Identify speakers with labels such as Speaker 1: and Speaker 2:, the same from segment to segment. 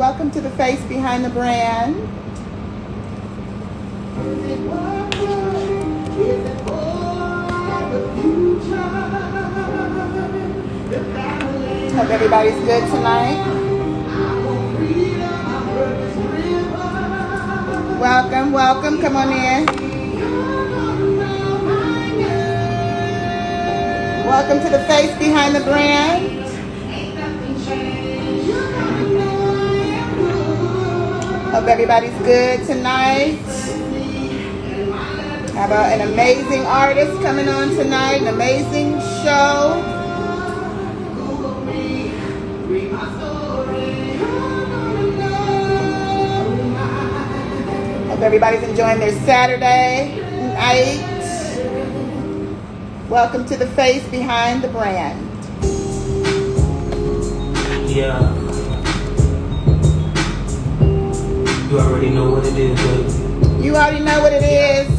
Speaker 1: Welcome to the face behind the brand. Hope everybody's good tonight. Welcome, welcome. Come on in. Welcome to the face behind the brand. Hope everybody's good tonight. Have an amazing artist coming on tonight, an amazing show. Hope everybody's enjoying their Saturday night. Welcome to the face behind the brand.
Speaker 2: Yeah. You already know what it is, baby.
Speaker 1: You already know what it is.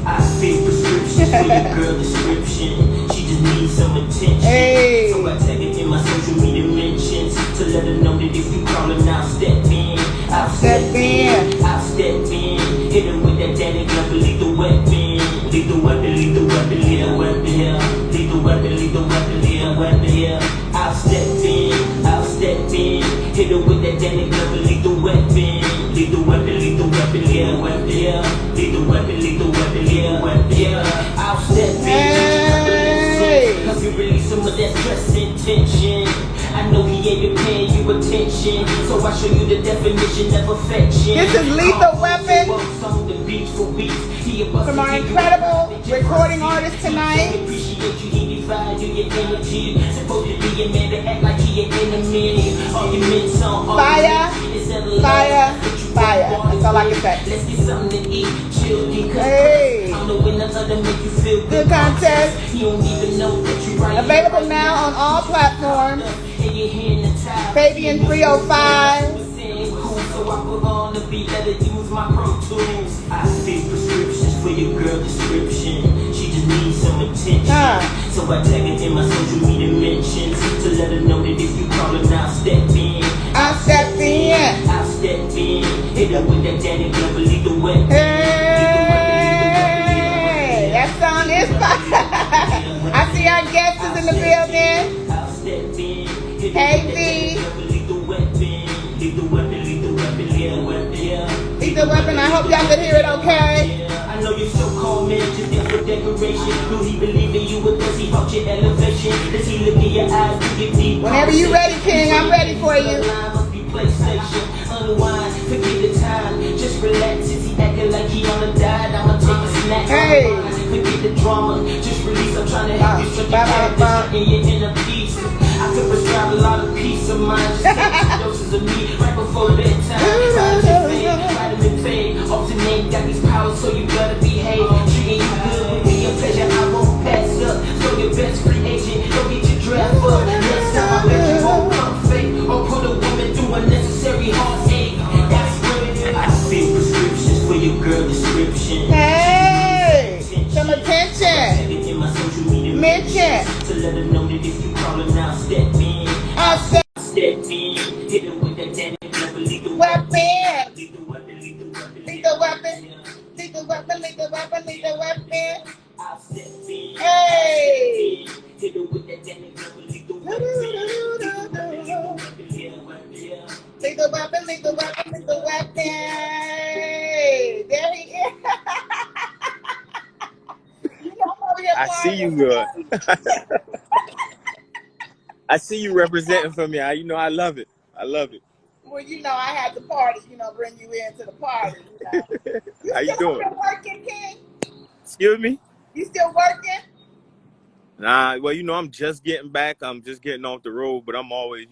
Speaker 2: I see prescriptions for your girl description. She just needs some attention.
Speaker 1: Hey.
Speaker 2: So I tag it in my social media mentions to let her know that if you callin', I'll step in. I'll step in. I'll step in. Hit her with that daddy glove and lethal weapon. Lethal weapon, lethal weapon, lethal weapon, yeah. Lethal weapon, lethal weapon, lethal weapon, yeah. I'll step in. I'll step in. Hit her with that daddy glove and lethal weapon. Lethal weapon, yeah, weapon, yeah. Lethal weapon, yeah, weapon, yeah. I'll step in. Cause you release some of that stress and tension. I know he ain't been paying you attention, so I show you the definition of affection.
Speaker 1: This is Lethal Weapon from our incredible recording artist tonight. FYAH, FYAH, FYAH. That's all I can say.
Speaker 2: Let's get something to eat, chill,
Speaker 1: hey.
Speaker 2: I'm the winner to make you feel
Speaker 1: good contest.
Speaker 2: You don't even know that you right.
Speaker 1: Available now on all platforms. Fabion 305.
Speaker 2: So I put on the beat, let her use my Pro Tools. I see prescriptions for your girl description. She just needs some attention. So I tag it in my social media mentions to let her know that if you call her, I'll step in.
Speaker 1: I'll step in.
Speaker 2: I'll step in. Hit her with that daddy glove, lethal weapon.
Speaker 1: Hey, that song is fire. I see our guests is in the building.
Speaker 2: I'll step in.
Speaker 1: Hey, V. Lethal weapon, I hope y'all can hear it okay.
Speaker 2: I know you're so cold, man, just there for decoration. Do he believe in you or does he haunt your elevation? Does he look in your eyes to get deep?
Speaker 1: Whenever you ready, King, I'm ready for you.
Speaker 2: PlayStation, unwind, forget the time, just relax. Is he acting like he on a diet? I'ma take a snack.
Speaker 1: Hey,
Speaker 2: forget the drama, just release. I'm trying to help you stretch your character in your inner peace. I could prescribe a lot of peace of mind. Just take doses of me right before bedtime. Vitamin K, often name got these powers, so you better behave. Treating you good would be a pleasure. I won't pass up. So your best free agent, go get your draft up. Next time I bet you won't come fake or put a woman through unnecessary heartache. That's real. I see prescriptions for your girl description.
Speaker 1: Hey, some attention. Mention.
Speaker 2: To let her know that if you call her now, step in.
Speaker 1: I'll step
Speaker 2: in. Hit her with that daddy
Speaker 1: weapon. Lethal weapon. Lethal weapon, lethal weapon, lethal weapon. Hey. Lethal weapon, lethal weapon, lethal weapon. There he is.
Speaker 3: I see you good. I see you representing for me. You know, I love it. I love it.
Speaker 1: Well, you know, I had the party, bring you into the party.
Speaker 3: How you doing?
Speaker 1: Still working, King?
Speaker 3: Excuse me?
Speaker 1: You still working?
Speaker 3: Nah, well, I'm just getting back. I'm just getting off the road, but I'm always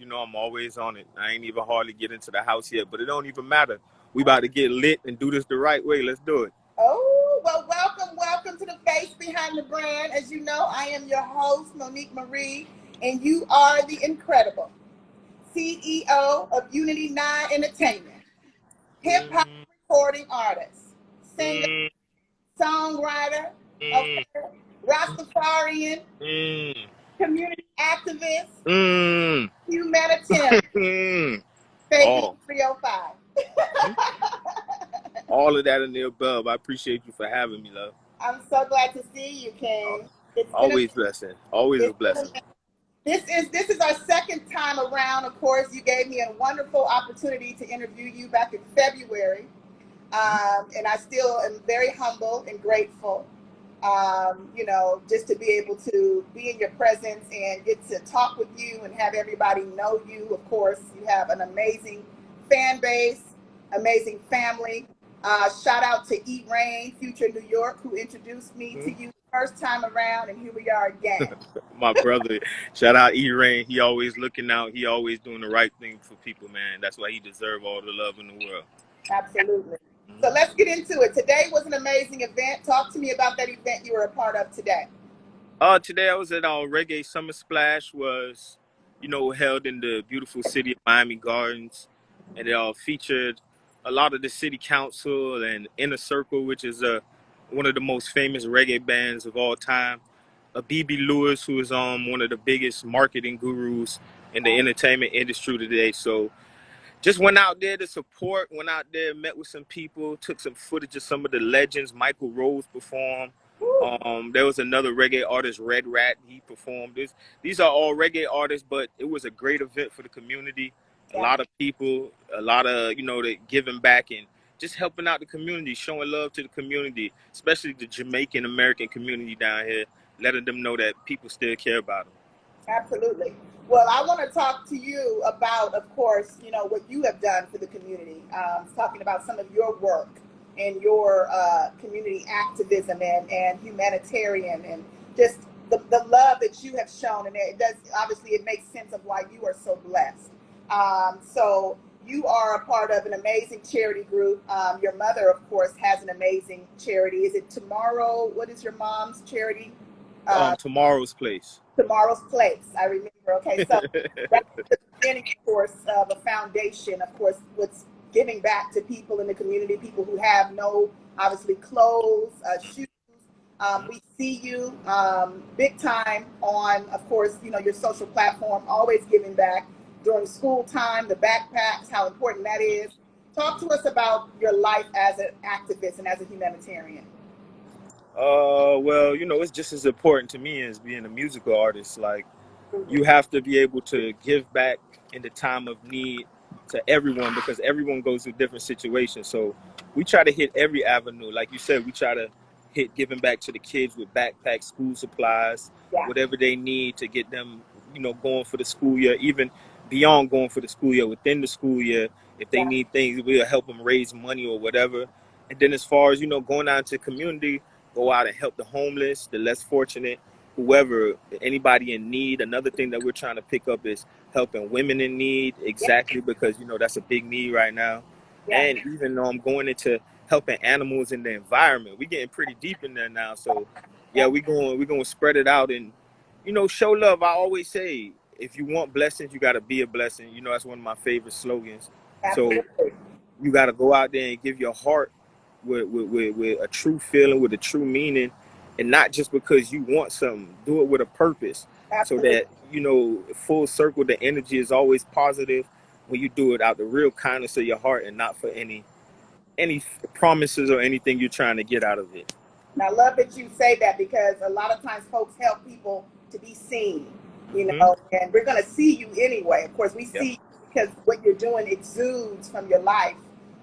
Speaker 3: on it. I ain't even hardly get into the house yet, but it don't even matter. We about to get lit and do this the right way. Let's do it.
Speaker 1: Oh, well, welcome to the face behind the brand. As you know, I am your host, Monique Marie, and you are the incredible CEO of Unity 9 Entertainment, hip hop recording artist, singer, songwriter, Rastafarian, community activist, humanitarian. Fabion
Speaker 3: All.
Speaker 1: 305.
Speaker 3: Mhm. All of that and the above. I appreciate you for having me, love.
Speaker 1: I'm so glad to see you, King. It's been a
Speaker 3: Always blessing. Always a
Speaker 1: it's been a
Speaker 3: blessing.
Speaker 1: this is our second time around. Of course, you gave me a wonderful opportunity to interview you back in February,
Speaker 3: Mhm.
Speaker 1: and I still am very humble and grateful. Just to be able to be in your presence and get to talk with you and have everybody know you. Of course, you have an amazing fan base, amazing family. Shout out to E Rain, Future New York, who introduced me to
Speaker 3: Mhm.
Speaker 1: you first time around, and here we are again.
Speaker 3: My brother, shout out E-Rain. He always looking out. He always doing the right thing for people, man. That's why he deserve all the love in the world.
Speaker 1: Absolutely. So
Speaker 3: Mhm.
Speaker 1: let's get into it. Today was an amazing event. Talk to me about that event you were a part of today.
Speaker 3: Today I was at our Reggae Summer Splash was, held in the beautiful city of Miami Gardens, and it featured a lot of the city council and Inner Circle, which is one of the most famous reggae bands of all time. BB Lewis, who is one of the biggest marketing gurus in the entertainment industry today. So just went out there to support, went out there, met with some people, took some footage of some of the legends. Michael Rose performed.
Speaker 1: Woo.
Speaker 3: There was another reggae artist, Red Rat. He performed. These are all reggae artists, but it was a great event for the community. A
Speaker 1: Yeah,
Speaker 3: lot of people, a lot of, the giving back and just helping out the community, showing love to the community, especially the Jamaican American community down here, letting them know that people still care about them.
Speaker 1: absolutely. Well, I want to talk to you about, of course, what you have done for the community. Talking about some of your work and your community activism and humanitarian and just the love that you have shown. And it does, obviously, it makes sense of why you are so blessed. So you are a part of an amazing charity group. Your mother, of course, has an amazing charity. Is it Tomorrow? What is your mom's charity?
Speaker 3: Tomorrow's Place.
Speaker 1: Tomorrow's Place. I remember. Okay, so that's the beginning, of course, of a foundation. Of course, what's giving back to people in the community, people who have no, obviously, clothes, shoes. We see you big time on, of course, your social platform, always giving back during school time, the backpacks, how important that is. Talk to us about your life as an activist and as a humanitarian.
Speaker 3: Well, it's just as important to me as being a musical artist. Like, you
Speaker 1: Mhm.
Speaker 3: have to be able to give back in the time of need to everyone because everyone goes through different situations. So we try to hit every avenue. Like you said, we try to hit giving back to the kids with backpacks, school supplies,
Speaker 1: Yeah,
Speaker 3: whatever they need to get them, going for the school year, even beyond going for the school year, within the school year. If they
Speaker 1: yeah,
Speaker 3: need things, we'll help them raise money or whatever. And then as far as, going out into community, go out and help the homeless, the less fortunate, whoever, anybody in need. Another thing that we're trying to pick up is helping women in need,
Speaker 1: yeah,
Speaker 3: exactly because that's a big need right now.
Speaker 1: yeah,
Speaker 3: And even though I'm going into helping animals in the environment, we're getting pretty deep in there now. So yeah,
Speaker 1: yeah,
Speaker 3: we're going to spread it out and show love. I always say, if you want blessings, you got to be a blessing. That's one of my favorite slogans. So
Speaker 1: absolutely.
Speaker 3: you got to go out there and give your heart with a true feeling, with a true meaning, and not just because you want something. Do it with a purpose, so
Speaker 1: Absolutely.
Speaker 3: that full circle. The energy is always positive when you do it out the real kindness of your heart, and not for any promises or anything you're trying to get out of it.
Speaker 1: And I love that you say that because a lot of times folks help people to be seen,
Speaker 3: Hmm.
Speaker 1: and we're going to see you anyway. Of course, we
Speaker 3: Yep.
Speaker 1: see you because what you're doing exudes from your life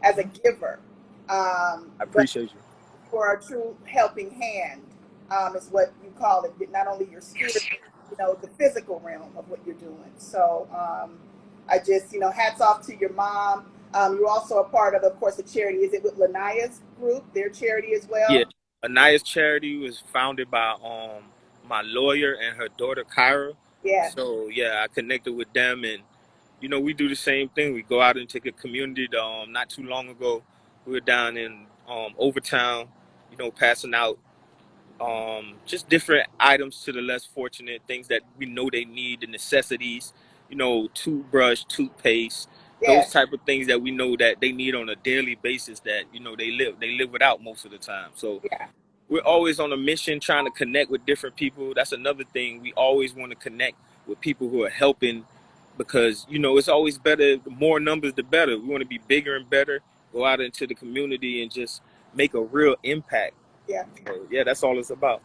Speaker 1: as a giver.
Speaker 3: I
Speaker 1: But
Speaker 3: appreciate you.
Speaker 1: for a true helping hand, is what you call it. Not only your spirit, the physical realm of what you're doing. So I just, hats off to your mom. You're also a part of course, the charity. Is it with Lania's group, their charity as
Speaker 3: Yeah,
Speaker 1: well?
Speaker 3: Anaya's charity was founded by my lawyer and her daughter Kyra.
Speaker 1: Yes,
Speaker 3: So yeah, I connected with them, and we do the same thing. We go out into the community. Not too long ago, we were down in Overtown, passing out just different items to the less fortunate, things that we know they need, the necessities, toothbrush, toothpaste, those
Speaker 1: yes,
Speaker 3: type of things that we know that they need on a daily basis that they live without most of the time. So
Speaker 1: yeah,
Speaker 3: we're always on a mission trying to connect with different people. That's another thing. We always want to connect with people who are helping, because you know it's always better. The more numbers, the better. We want to be bigger and better. Go out into the community and just make a real impact.
Speaker 1: Yeah.
Speaker 3: So, yeah, that's all it's about.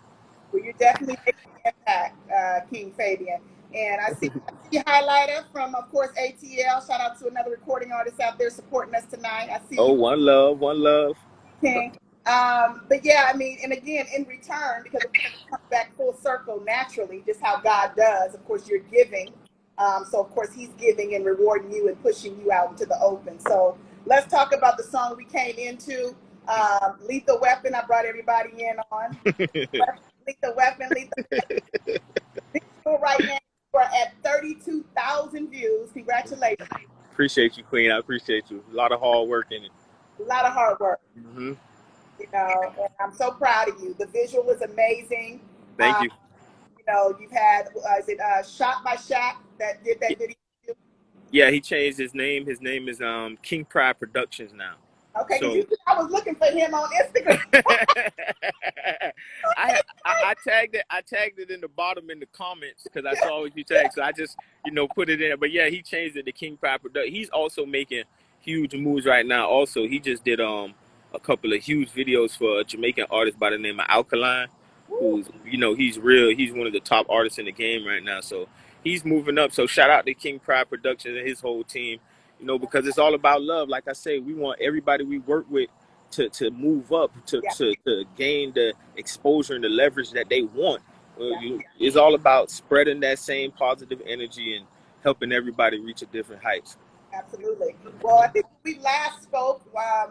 Speaker 1: Well, you're definitely making an impact, King Fabian. And I see a highlighter from, of course, ATL. Shout out to another recording artist out there supporting us tonight. I see
Speaker 3: Oh,
Speaker 1: you,
Speaker 3: one love, one love.
Speaker 1: King. But yeah, I mean, and again, in return, because of course it comes back full circle naturally, just how God does. Of course, you're giving. So, of course, He's giving and rewarding you and pushing you out into the open. So, let's talk about the song we came into. Lethal Weapon, I brought everybody in on. Lethal Weapon, Lethal Visual right now. We're at 32,000 views. Congratulations.
Speaker 3: Appreciate you, Queen. I appreciate you. A lot of hard work in it.
Speaker 1: A lot of hard work.
Speaker 3: Mm-hmm.
Speaker 1: You know, and I'm so proud of you. The visual is amazing.
Speaker 3: Thank you.
Speaker 1: You know, you've had, is it Shot by Shaq that did that video?
Speaker 3: Yeah, he changed his name. His name is King Pride Productions now.
Speaker 1: Okay,
Speaker 3: So
Speaker 1: I was looking for him on Instagram.
Speaker 3: I tagged it. I tagged it in the bottom in the comments because I saw what you tagged. So I just put it in. But yeah, he changed it to King Pride Productions. He's also making huge moves right now. Also, he just did a couple of huge videos for a Jamaican artist by the name of Alkaline, who's he's real. He's one of the top artists in the game right now. So he's moving up. So shout out to King Pride Productions and his whole team. Because it's all about love. Like I say, we want everybody we work with to move up, to gain the exposure and the leverage that they want. It's all about spreading that same positive energy and helping everybody reach a different heights.
Speaker 1: Absolutely. Well, I think when we last spoke,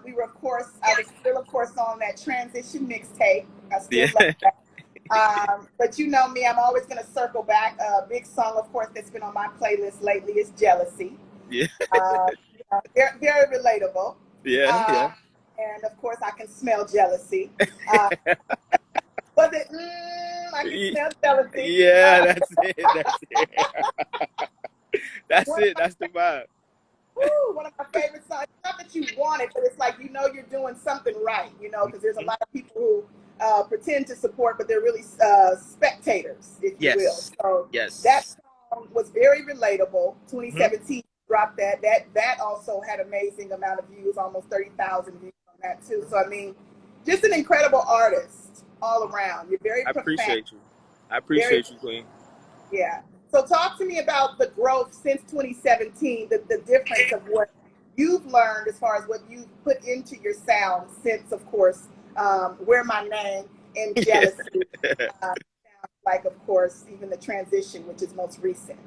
Speaker 1: we were, I was still, of course, on that transition mixtape. I still love that. But you know me, I'm always going to circle back. A big song, of course, that's been on my playlist lately is Jealousy.
Speaker 3: Yeah.
Speaker 1: Very, very relatable.
Speaker 3: Yeah.
Speaker 1: And of course, I can smell jealousy. Was it? I can smell jealousy.
Speaker 3: Yeah, that's it. That's it. That's the vibe.
Speaker 1: Woo, one of my favorite songs. Not that you want it, but it's like you're doing something right. Because there's a lot of people who pretend to support, but they're really spectators, if you will. So that song was very relatable. 2017. Dropped that. That also had amazing amount of views, almost 30,000 views on that too. So I mean, just an incredible artist all around. You're very profound.
Speaker 3: I appreciate you, Queen.
Speaker 1: Yeah. So talk to me about the growth since 2017, the difference of what you've learned as far as what you've put into your sound since, of course, Where My Name and Jealousy. Sounds like, of course, even the transition, which is most recent.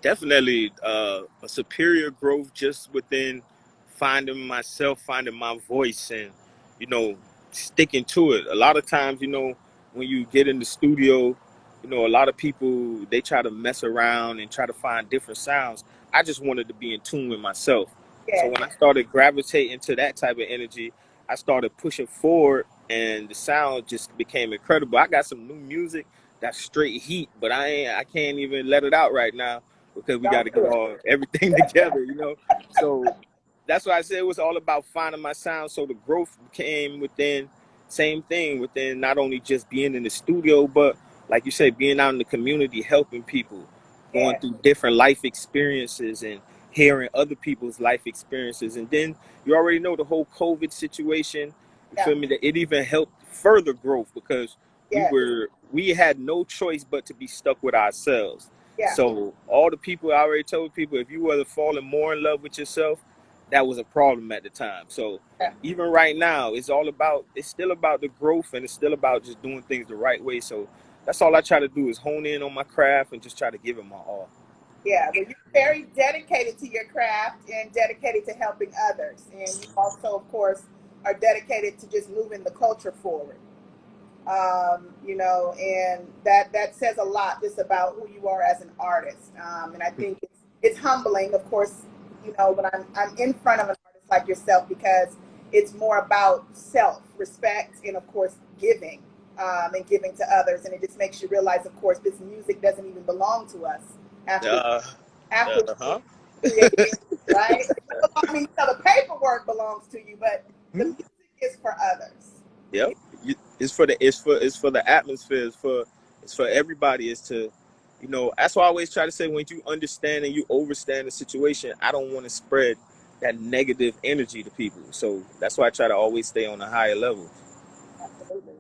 Speaker 3: Definitely a superior growth just within finding myself, finding my voice, and sticking to it. A lot of times, when you get in the studio, a lot of people, they try to mess around and try to find different sounds. I just wanted to be in tune with myself. So when I started gravitating to that type of energy, I started pushing forward, and the sound just became incredible. I got some new music that's straight heat, but I can't even let it out right now because we got to get everything together, So that's why I said it was all about finding my sound. So the growth came within not only just being in the studio, but like you said, being out in the community, helping people, going through different life experiences and hearing other people's life experiences. And then you already know the whole COVID situation, you feel me, that it even helped further growth because we had no choice but to be stuck with ourselves. So all the people, I already told people, if you were falling more in love with yourself, that was a problem at the time. So even right now, it's still about the growth, and it's still about just doing things the right way. So that's all I try to do is hone in on my craft and just try to give it my all.
Speaker 1: Yeah, well, you're very dedicated to your craft and dedicated to helping others. And you also, of course, are dedicated to just moving the culture forward. And that says a lot just about who you are as an artist. And I think it's humbling, of course, when I'm in front of an artist like yourself, because it's more about self-respect and, of course, giving and giving to others. And it just makes you realize, of course, this music doesn't even belong to us after creating, right? I mean, the paperwork belongs to you, but the music is for others.
Speaker 3: Yep. It's for the atmosphere. It's for everybody. It's to you know, that's why I always try to say, when you understand and you overstand the situation, I don't want to spread that negative energy to people. So that's why I try to always stay on a higher level.
Speaker 1: Absolutely.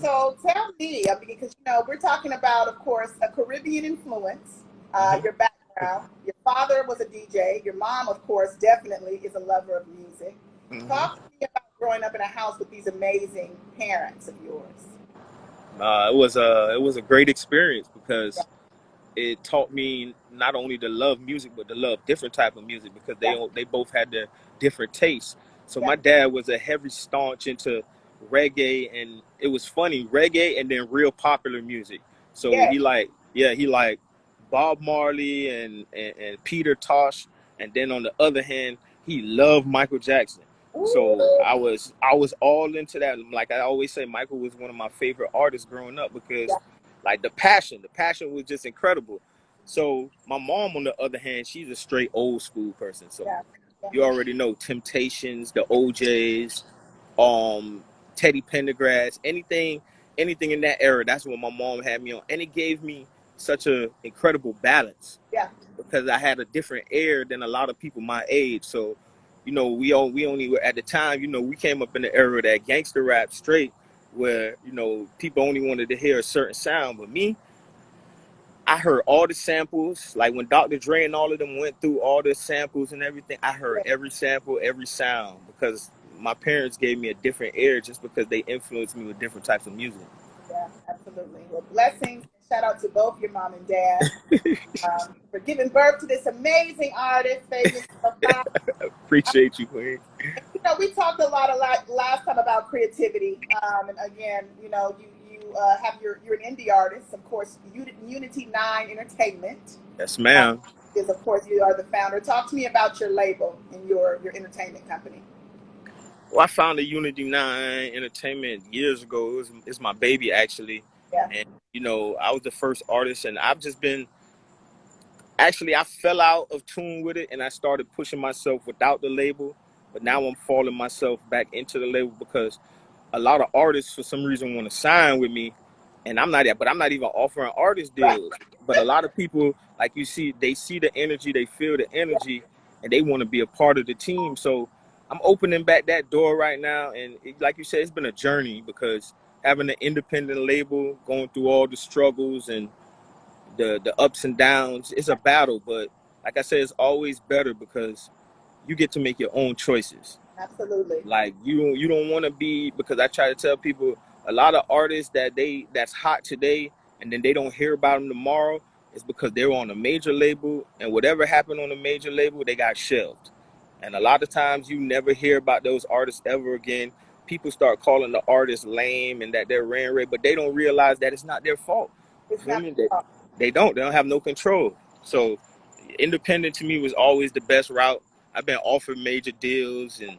Speaker 1: So tell me, I mean, because you know we're talking about, of course, a Caribbean influence.
Speaker 3: Hmm.
Speaker 1: Your background. Your father was a DJ. Your mom, of course, definitely is a lover of music.
Speaker 3: Hmm.
Speaker 1: Talk to me about growing up in a house with these amazing parents of yours.
Speaker 3: It was a great experience
Speaker 1: Yeah,
Speaker 3: because it taught me not only to love music but to love different type of music, because
Speaker 1: yeah,
Speaker 3: they both had their different tastes. So
Speaker 1: yeah,
Speaker 3: my dad was a heavy staunch into reggae, and it was funny, reggae and then real popular music. So
Speaker 1: yeah.
Speaker 3: he like Bob Marley and Peter Tosh, and then on the other hand he loved Michael Jackson. So
Speaker 1: Ooh,
Speaker 3: I was all into that. Like I always say, Michael was one of my favorite artists growing up
Speaker 1: yeah,
Speaker 3: because like the passion was just incredible. So my mom, on the other hand, she's a straight old school person. So
Speaker 1: yeah, yeah,
Speaker 3: you already know Temptations, the OJs, um, Teddy Pendergrass, anything in that era. That's what my mom had me on, and it gave me such a incredible balance
Speaker 1: yeah.
Speaker 3: because I had a different air than a lot of people my age. So, you know, we only were at the time. You know, we came up in the era of that gangster rap straight, where you know people only wanted to hear a certain sound. But me, I heard all the samples. Like when Dr. Dre and all of them went through all the samples and everything, I heard
Speaker 1: Yeah.
Speaker 3: every sample, every sound, because my parents gave me a different air just because they influenced me with different types of music.
Speaker 1: Yeah, absolutely. Well, blessings. Shout out to both your mom and dad for giving birth to this amazing artist, Fabian.
Speaker 3: Appreciate you, Queen.
Speaker 1: You know, we talked a lot last time about creativity, and again, you know, you have you're an indie artist, of course. Unity Nine Entertainment
Speaker 3: Yes,
Speaker 1: uh,
Speaker 3: ma'am.
Speaker 1: is, of course, you are the founder. Talk to me about your label and your entertainment company.
Speaker 3: Well, I founded Unity 9 Entertainment years ago. It's my baby, actually.
Speaker 1: Yeah,
Speaker 3: And, you know, I was the first artist, and I've just been, actually, I fell out of tune with it, and I started pushing myself without the label. But now I'm falling myself back into the label because a lot of artists, for some reason, want to sign with me, and I'm not even offering artist
Speaker 1: right.
Speaker 3: deals. But a lot of people, like you see, they see the energy, they feel the
Speaker 1: Yeah,
Speaker 3: energy, and they want to be a part of the team. So I'm opening back that door right now, and like you said, it's been a journey because having an independent label, going through all the struggles and the ups and downs, it's a battle. But like I said, it's always better because you get to make your own choices.
Speaker 1: absolutely.
Speaker 3: Like you don't want to be, because I try to tell people, a lot of artists that's hot today and then they don't hear about them tomorrow is because they were on a major label, and whatever happened on a major label, they got shelved. And a lot of times you never hear about those artists ever again. People start calling the artists lame and that they're ran rate, but they don't realize that it's not their fault. You
Speaker 1: It's
Speaker 3: feel
Speaker 1: not.
Speaker 3: me? They don't have no control. So independent to me was always the best route. I've been offered major deals and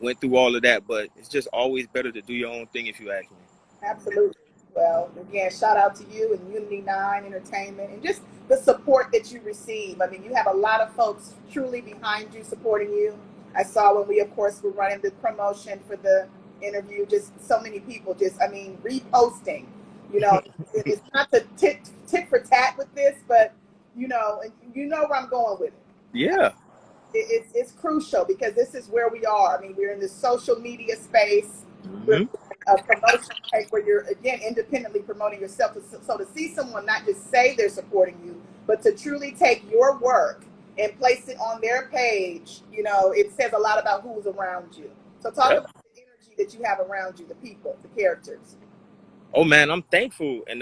Speaker 3: went through all of that, but it's just always better to do your own thing, if you ask me.
Speaker 1: Absolutely. Well, again, shout out to you and Unity Nine Entertainment and just the support that you receive. I mean, you have a lot of folks truly behind you, supporting you. I saw when we, of course, were running the promotion for the interview, just so many people just, I mean, reposting. You know, it's not to tit for tat with this, but, and you know where I'm going with it.
Speaker 3: Yeah.
Speaker 1: It's crucial because this is where we are. I mean, we're in the social media space. We're
Speaker 3: Hmm.
Speaker 1: a promotion space where you're again independently promoting yourself. So to see someone not just say they're supporting you, but to truly take your work and place it on their page, it says a lot about who's around you. So talk
Speaker 3: Yep.
Speaker 1: about the energy that you have around you, the people, the characters.
Speaker 3: Oh man, I'm thankful. And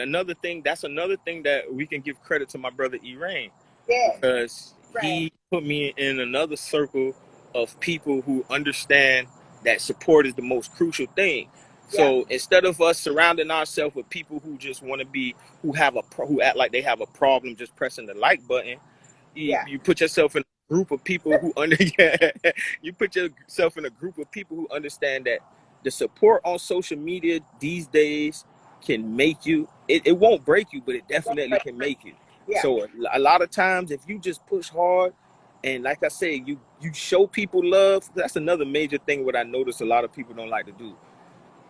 Speaker 3: that's another thing that we can give credit to my brother Erain,
Speaker 1: Yes,
Speaker 3: because
Speaker 1: right.
Speaker 3: he put me in another circle of people who understand that support is the most crucial thing.
Speaker 1: Yeah,
Speaker 3: So instead of us surrounding ourselves with people who just want to be, who act like they have a problem just pressing the like button,
Speaker 1: yeah.
Speaker 3: you put yourself in a group of people who under yeah, you put yourself in a group of people who understand that the support on social media these days can make you, it won't break you, but it definitely can make you.
Speaker 1: Yeah,
Speaker 3: So a lot of times if you just push hard, and like I say, you show people love. That's another major thing what I notice a lot of people don't like to do.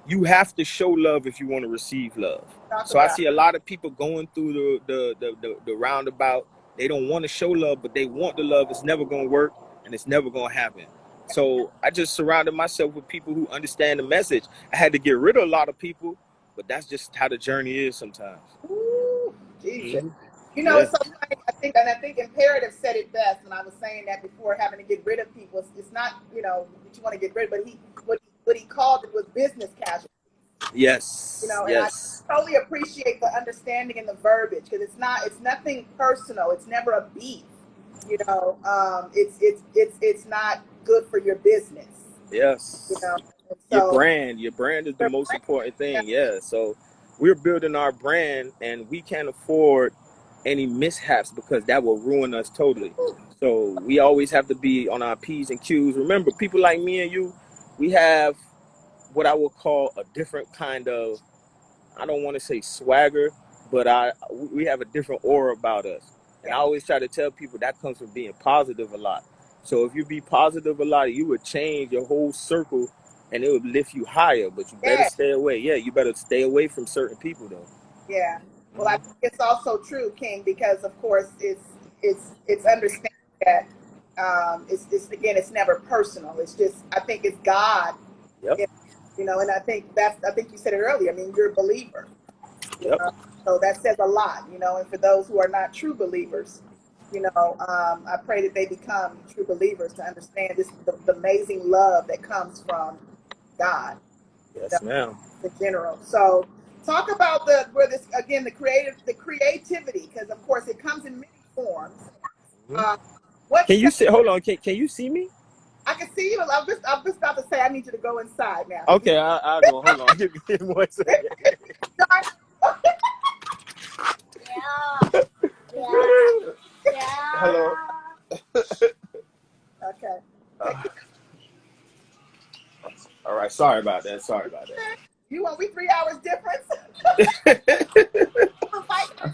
Speaker 3: you have to show love if you want to receive love. So I see a lot of people going through the roundabout. They don't want to show love, but they want the love. It's never going to work, and it's never going to happen. So I just surrounded myself with people who understand the message. I had to get rid of a lot of people, but that's just how the journey is sometimes.
Speaker 1: Ooh, Jesus.
Speaker 3: Mm-hmm.
Speaker 1: You know,
Speaker 3: Yeah.
Speaker 1: it's so funny. I think Imperative said it best when I was saying that before, having to get rid of people. It's not, you know, that you want to get rid of, but what he called it was business casualties.
Speaker 3: Yes.
Speaker 1: You know, and
Speaker 3: Yes.
Speaker 1: I totally appreciate the understanding and the verbiage, because it's nothing personal. It's never a beef. You know, it's not good for your business.
Speaker 3: Yes.
Speaker 1: You know, and
Speaker 3: Your
Speaker 1: so
Speaker 3: brand is the most important thing. Yeah. So we're building our brand, and we can't afford any mishaps because that will ruin us totally. So we always have to be on our P's and Q's. Remember, people like me and you, we have what I would call a different kind of, I don't want to say swagger, but we have a different aura about us. And I always try to tell people that comes from being positive a lot. So if you be positive a lot, you would change your whole circle, and it would lift you higher. But you better stay away. Yeah, you better stay away from certain people though.
Speaker 1: Yeah. Well, I think it's also true, King, because of course it's understanding that it's again, it's never personal. It's just, I think it's God.
Speaker 3: Yep.
Speaker 1: You know, and I think you said it earlier. I mean, you're a believer. You
Speaker 3: Yep.
Speaker 1: know? So that says a lot, you know, and for those who are not true believers, you know, I pray that they become true believers to understand the amazing love that comes from God.
Speaker 3: Yes, ma'am.
Speaker 1: In general. So talk about the creativity, because of course it comes in many forms.
Speaker 3: Can you see? Hold on. Can you see me?
Speaker 1: I can see you. I'm just about to say I need you to go inside now.
Speaker 3: Okay, I'll go. Hold on. Give me 1 second. Hello.
Speaker 1: Okay.
Speaker 3: All right. Sorry about that.
Speaker 1: You want we 3 hours difference?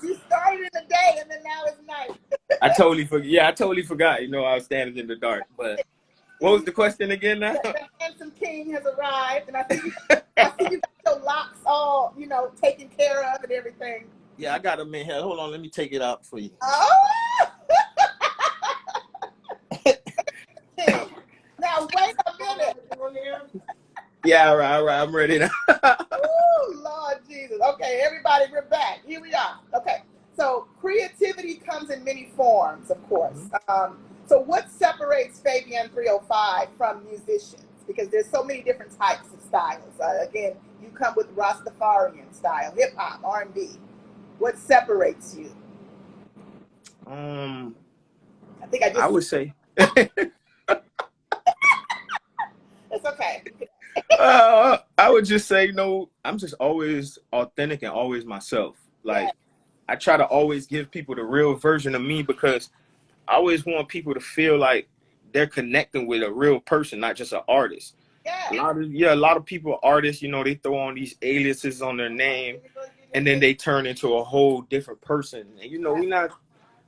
Speaker 1: You started in the day and then now it's night.
Speaker 3: I totally forgot. Yeah, I totally forgot. You know, I was standing in the dark. But what was the question again now?
Speaker 1: The handsome king has arrived, and I see you got your locks all, you know, taken care of and everything.
Speaker 3: Yeah, I got them in here. Hold on, let me take it out for you.
Speaker 1: Oh! Now wait a minute.
Speaker 3: Yeah, all right. I'm ready now.
Speaker 1: Oh, Lord Jesus. Okay, everybody, we're back. Here we are. Okay. So creativity comes in many forms, of course. So what separates Fabion 305 from musicians? Because there's so many different types of styles. Again, you come with Rastafarian style, hip hop, R&B. What separates you?
Speaker 3: I
Speaker 1: think I
Speaker 3: would say.
Speaker 1: It's okay.
Speaker 3: I would just say, I'm just always authentic and always myself. Like, I try to always give people the real version of me, because I always want people to feel like they're connecting with a real person, not just an artist.
Speaker 1: Yeah.
Speaker 3: A lot of people, artists, they throw on these aliases on their name, and then they turn into a whole different person. And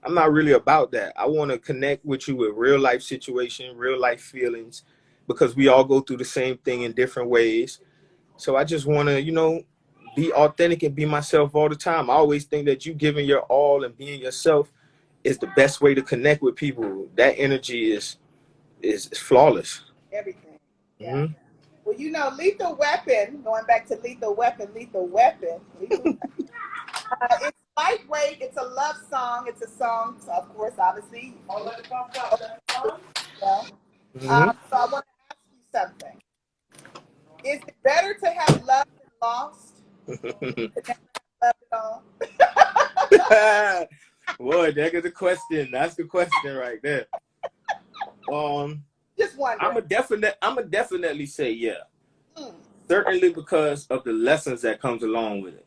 Speaker 3: I'm not really about that. I want to connect with you with real life situation, real life feelings, because we all go through the same thing in different ways. So I just want to, be authentic and be myself all the time. I always think that you giving your all and being yourself is the best way to connect with people. That energy is flawless.
Speaker 1: Everything. Yeah. Well, Lethal Weapon, going back to Lethal Weapon. It's lightweight. It's a love song. It's a song, so of course, obviously. So I want to ask you something. Is it better to have loved and lost? Love at all?
Speaker 3: Boy, that's the question. That's the question right there.
Speaker 1: Just wondering.
Speaker 3: I'm a definitely say yeah. Certainly, because of the lessons that comes along with it.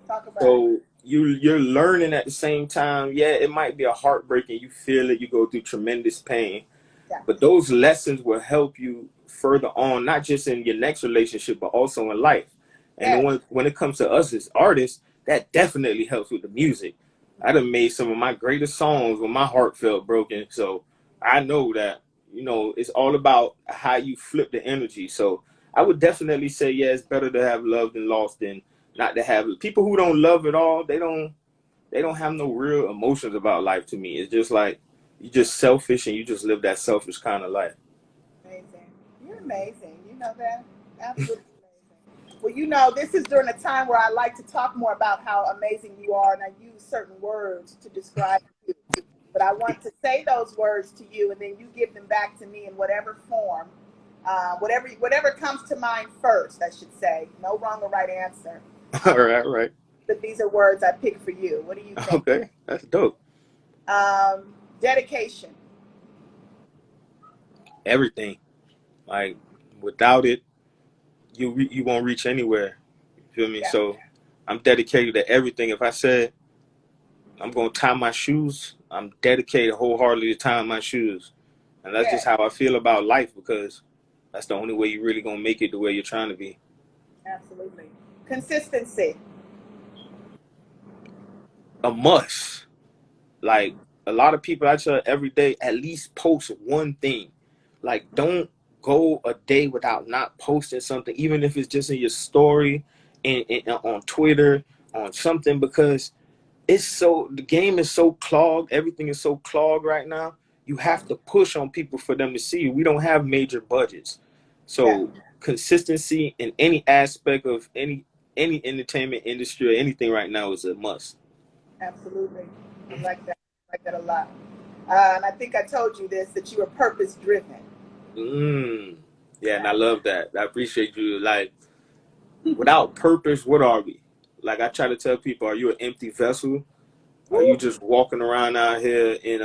Speaker 1: Talk about
Speaker 3: it. You're learning at the same time. Yeah, it might be a heartbreak and you feel it. You go through tremendous pain. Yeah. But those lessons will help you further on, not just in your next relationship, but also in life. And when it comes to us as artists, that definitely helps with the music. I done made some of my greatest songs when my heart felt broken. So I know that, it's all about how you flip the energy. So I would definitely say, yeah, it's better to have love than lost than not to have. People who don't love at all, they don't have no real emotions about life to me. It's just like you're just selfish and you just live that selfish kind of life.
Speaker 1: Amazing. You're amazing. You know that? Absolutely amazing. Well, you know, this is during a time where I like to talk more about how amazing you are, and I use certain words to describe you. But I want to say those words to you, and then you give them back to me in whatever form, whatever comes to mind first, I should say. No wrong or right answer.
Speaker 3: All right, right.
Speaker 1: But these are words I picked for you. What do you think?
Speaker 3: Okay, that's dope.
Speaker 1: Dedication.
Speaker 3: Everything. Like without it, you won't reach anywhere. You feel me?
Speaker 1: Yeah.
Speaker 3: So I'm dedicated to everything. If I said I'm gonna tie my shoes, I'm dedicated wholeheartedly to tying my shoes. And that's just how I feel about life, because that's the only way you're really gonna make it the way you're trying to be.
Speaker 1: Absolutely. Consistency.
Speaker 3: A must. Like a lot of people I tell every day, at least post one thing. Like don't go a day without not posting something, even if it's just in your story and on Twitter, on something, because the game is so clogged, everything is so clogged right now. You have to push on people for them to see you. We don't have major budgets. So consistency in any aspect of any entertainment industry or anything right now is a must.
Speaker 1: Absolutely. I like that. I like that a lot. And I think I told you this, that you are purpose driven.
Speaker 3: Yeah, and I love that. I appreciate you. Like, without purpose, what are we? Like I try to tell people, are you an empty vessel? Are you just walking around out here in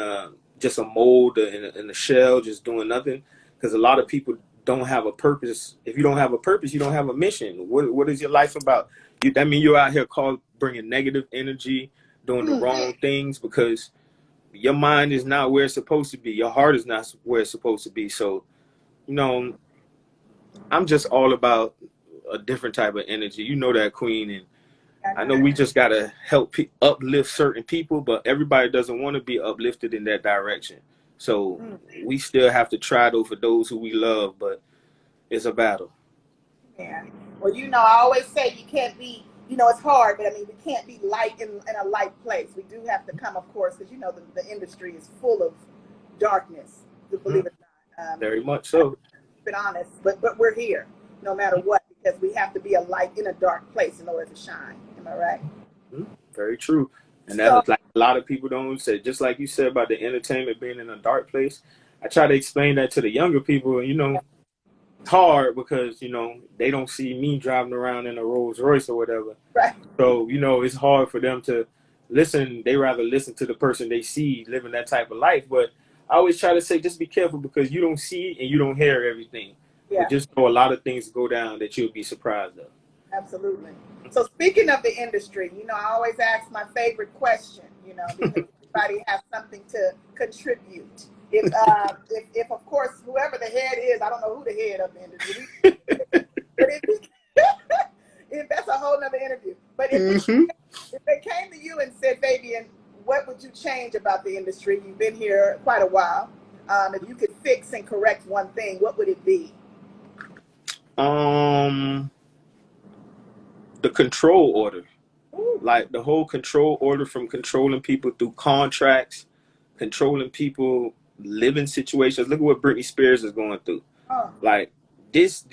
Speaker 3: just a mold, in a shell, just doing nothing? Because a lot of people don't have a purpose. If you don't have a purpose, you don't have a mission. What is your life about? That means you're out here bringing negative energy, doing the wrong things, because your mind is not where it's supposed to be. Your heart is not where it's supposed to be. So, I'm just all about a different type of energy. You know that, Queen, and I know we just gotta help uplift certain people, but everybody doesn't want to be uplifted in that direction. So we still have to try though for those who we love, but it's a battle.
Speaker 1: Yeah. Well, I always say you can't be, it's hard, but I mean, we can't be light in a light place. We do have to come, of course, because the industry is full of darkness. Believe it or not.
Speaker 3: Very much so.
Speaker 1: Keep it honest, but we're here no matter what, because we have to be a light in a dark place in order to shine. Am I right?
Speaker 3: Very true. And that's like a lot of people don't say, just like you said about the entertainment being in a dark place. I try to explain that to the younger people, and it's hard because, they don't see me driving around in a Rolls Royce or whatever.
Speaker 1: Right.
Speaker 3: So, it's hard for them to listen. They rather listen to the person they see living that type of life. But I always try to say, just be careful, because you don't see and you don't hear everything.
Speaker 1: Yeah.
Speaker 3: But just know a lot of things go down that you'll be surprised of.
Speaker 1: Absolutely. So speaking of the industry, I always ask my favorite question, because everybody has something to contribute. If of course, whoever the head is, I don't know who the head of the industry is, but if that's a whole nother interview. But if they came to you and said, Fabian, what would you change about the industry? You've been here quite a while. If you could fix and correct one thing, what would it be?
Speaker 3: The control order. Like the whole control order, from controlling people through contracts, controlling people living situations. Look at what Britney Spears is going through. Like this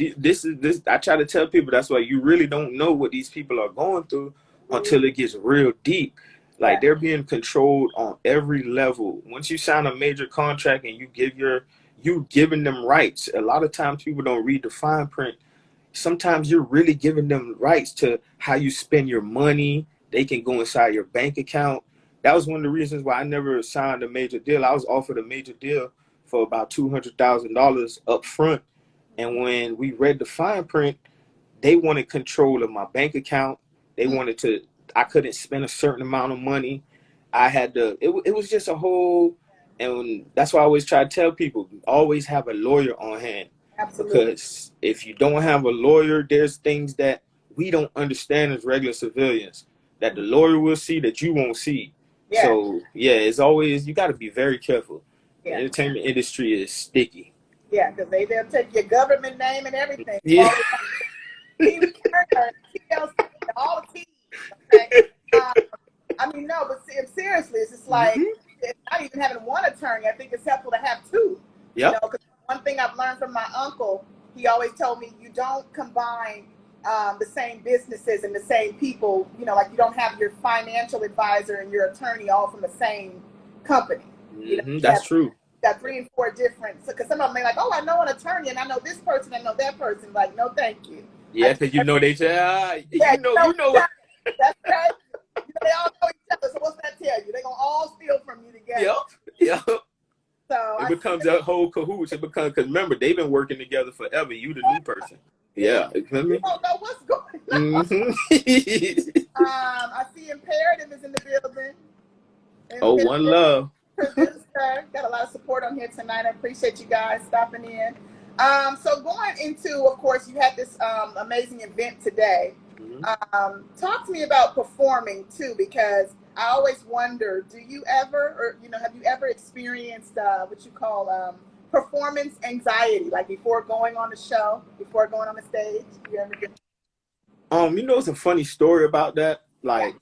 Speaker 3: I try to tell people, that's why you really don't know what these people are going through until it gets real deep. Like they're being controlled on every level. Once you sign a major contract and you giving them rights. A lot of times people don't read the fine print. Sometimes you're really giving them rights to how you spend your money. They can go inside your bank account. That was one of the reasons why I never signed a major deal. I was offered a major deal for about $200,000 up front. And when we read the fine print, they wanted control of my bank account. They wanted I couldn't spend a certain amount of money. I had to, it was just a whole, and that's why I always try to tell people, always have a lawyer on hand.
Speaker 1: Absolutely.
Speaker 3: Because if you don't have a lawyer, there's things that we don't understand as regular civilians that the lawyer will see that you won't see. Yeah. So, it's always, you got to be very careful. Yeah. The entertainment industry is sticky.
Speaker 1: Yeah, because they'll take your government name and everything.
Speaker 3: Yeah.
Speaker 1: Tina Turner, TLC, all the T's. Okay. I mean, no, but seriously, it's just like not even having one attorney. I think it's helpful to have two.
Speaker 3: Yep.
Speaker 1: You know, because one thing I've learned from my uncle, he always told me you don't combine the same businesses and the same people. You know, like you don't have your financial advisor and your attorney all from the same company. You know,
Speaker 3: That's true.
Speaker 1: Got 3 and 4 different. Because some of them may like, oh, I know an attorney and I know this person, I know that person. Like, no, thank you.
Speaker 3: Yeah, because you know they say,
Speaker 1: Yeah,
Speaker 3: you know.
Speaker 1: That's right. You know, they all know each other. So what's that tell you? They're gonna all steal from you together.
Speaker 3: Yep.
Speaker 1: So
Speaker 3: it becomes a whole cahoots. It becomes, because remember, they've been working together forever. You the new person. Yeah, you feel me?
Speaker 1: You don't know what's going on. I see Imperative is in the building.
Speaker 3: Oh, one love.
Speaker 1: Producer, got a lot of support on here tonight. I appreciate you guys stopping in. So going into, of course, you had this amazing event today. Talk to me about performing too, because I always wonder, do you ever, or have you ever experienced what you call performance anxiety, like before going on the show, before going on the stage? You ever get?
Speaker 3: It's a funny story about that. Like,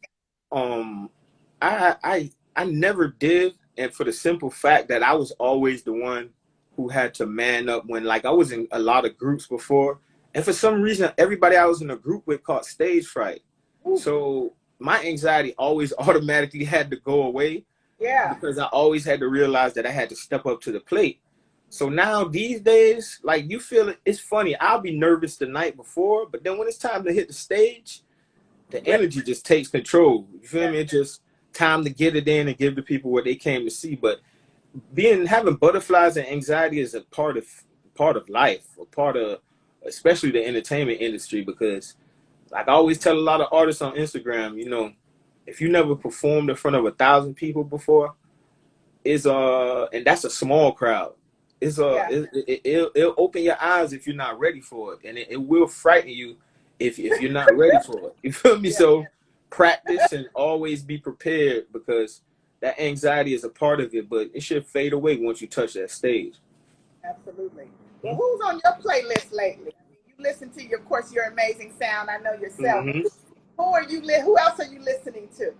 Speaker 3: I never did, and for the simple fact that I was always the one who had to man up when, like, I was in a lot of groups before, and for some reason, everybody I was in a group with caught stage fright. Ooh. So my anxiety always automatically had to go away. Yeah. Because I always had to realize that I had to step up to the plate. So now these days, like, you feel it, it's funny. I'll be nervous the night before, but then when it's time to hit the stage, the energy just takes control. You feel me? It's just time to get it in and give the people what they came to see. But having butterflies and anxiety is a part of life, a part of especially the entertainment industry, because like I always tell a lot of artists on Instagram, if you never performed in front of 1,000 people before, and that's a small crowd. It'll open your eyes if you're not ready for it, and it will frighten you if you're not ready for it. You feel me? So practice and always be prepared, because that anxiety is a part of it, but it should fade away once you touch that stage.
Speaker 1: Absolutely. Well, who's on your playlist lately? I mean, you listen to, of course, your amazing sound. I know yourself. Who else are you listening to?